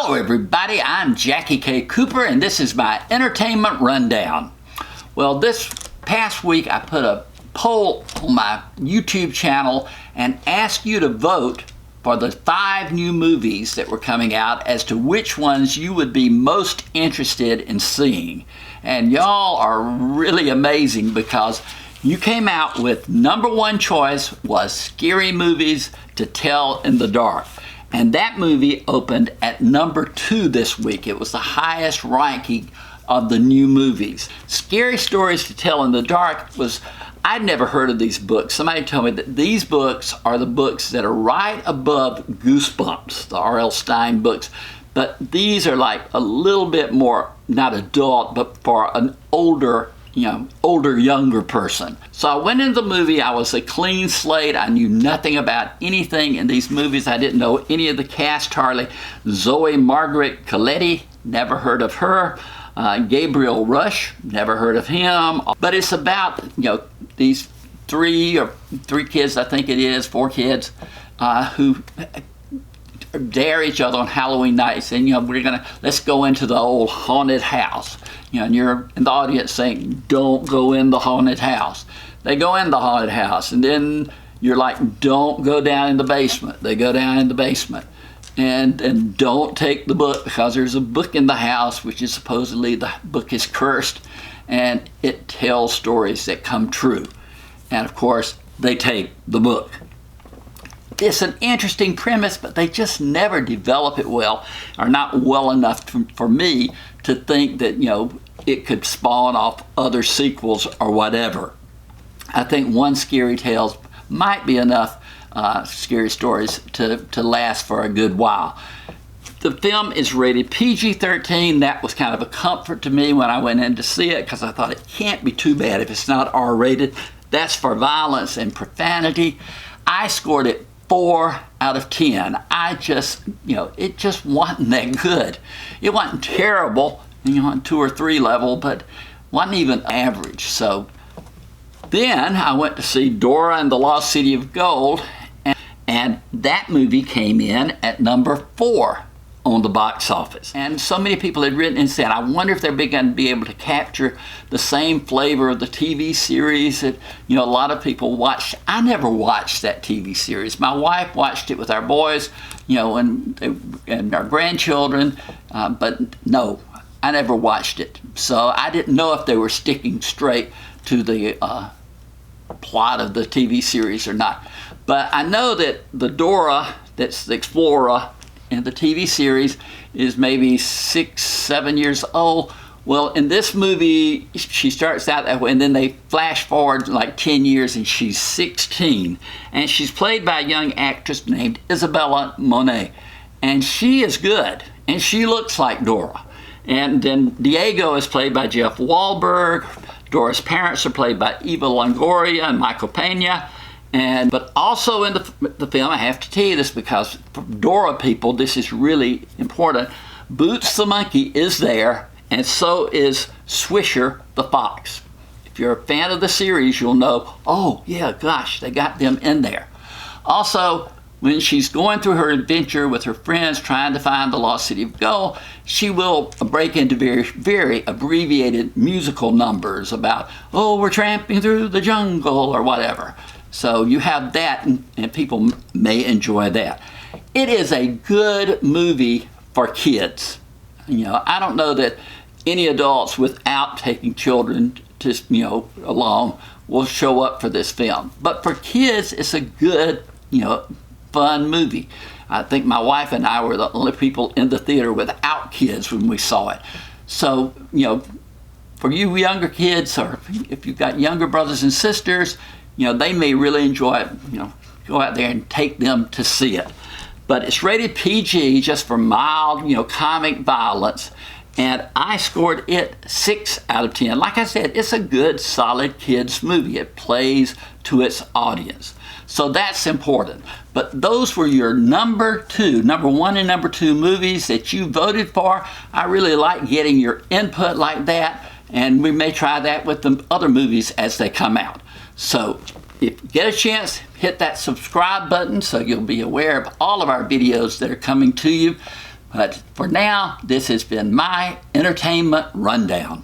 Hello everybody, I'm JackieKCooper and this is my entertainment rundown. Well, this past week I put a poll on my YouTube channel and asked you to vote for the 5 new movies that were coming out as to which ones you would be most interested in seeing. And y'all are really amazing because you came out with #1 choice was Scary Movies to Tell in the Dark. And that movie opened at #2 this week. It was the highest ranking of the new movies. Scary Stories to Tell in the Dark was, I'd never heard of these books. Somebody told me that these books are the books that are right above Goosebumps, the R.L. Stine books. But these are like a little bit more, not adult, but for an older, younger person. So I went into the movie, I was a clean slate. I knew nothing about anything in these movies. I didn't know any of the cast hardly. Zoe Margaret Colletti, never heard of her. Gabriel Rush, never heard of him. But it's about, these three kids, I think it is, 4 kids, who dare each other on Halloween nights, and let's go into the old haunted house. And you're in the audience saying, don't go in the haunted house. They go in the haunted house, and then you're like, don't go down in the basement. They go down in the basement. And don't take the book, because there's a book in the house, which is supposedly the book is cursed, and it tells stories that come true. And of course, they take the book. It's an interesting premise, but they just never develop it well, or not well enough for me to think that, it could spawn off other sequels or whatever. I think one Scary Tales might be enough scary stories to last for a good while. The film is rated PG-13. That was kind of a comfort to me when I went in to see it, because I thought it can't be too bad if it's not R-rated. That's for violence and profanity. I scored it 4 out of 10. I just, it just wasn't that good. It wasn't terrible, on 2 or 3 level, but wasn't even average. So then I went to see Dora and the Lost City of Gold, and that movie came in at #4 on the box office. And so many people had written and said, I wonder if they're going to be able to capture the same flavor of the TV series that, a lot of people watched. I never watched that TV series. My wife watched it with our boys, and our grandchildren, but no, I never watched it. So I didn't know if they were sticking straight to the plot of the TV series or not. But I know that the Dora, that's the explorer in the TV series, is maybe 6, 7 years old. Well, in this movie, she starts out that way, and then they flash forward like 10 years, and she's 16. And she's played by a young actress named Isabela Moner. And she is good, and she looks like Dora. And then Diego is played by Jeff Wahlberg. Dora's parents are played by Eva Longoria and Michael Peña. But also in the film, I have to tell you this because for Dora people, this is really important. Boots the monkey is there, and so is Swisher the fox. If you're a fan of the series, you'll know, oh yeah, gosh, they got them in there. Also, when she's going through her adventure with her friends trying to find the Lost City of Gold, she will break into very, very abbreviated musical numbers about, oh, we're tramping through the jungle or whatever. So you have that, and people may enjoy that. It is a good movie for kids. I don't know that any adults without taking children to, along will show up for this film. But for kids, it's a good, fun movie. I think my wife and I were the only people in the theater without kids when we saw it. So, for you younger kids, or if you've got younger brothers and sisters, they may really enjoy it. Go out there and take them to see it. But it's rated PG, just for mild, comic violence. And I scored it 6 out of 10. Like I said, it's a good, solid kids movie. It plays to its audience. So that's important. But those were your #1 and #2 movies that you voted for. I really like getting your input like that. And we may try that with the other movies as they come out. So if you get a chance, hit that subscribe button so you'll be aware of all of our videos that are coming to you. But for now, this has been my entertainment rundown.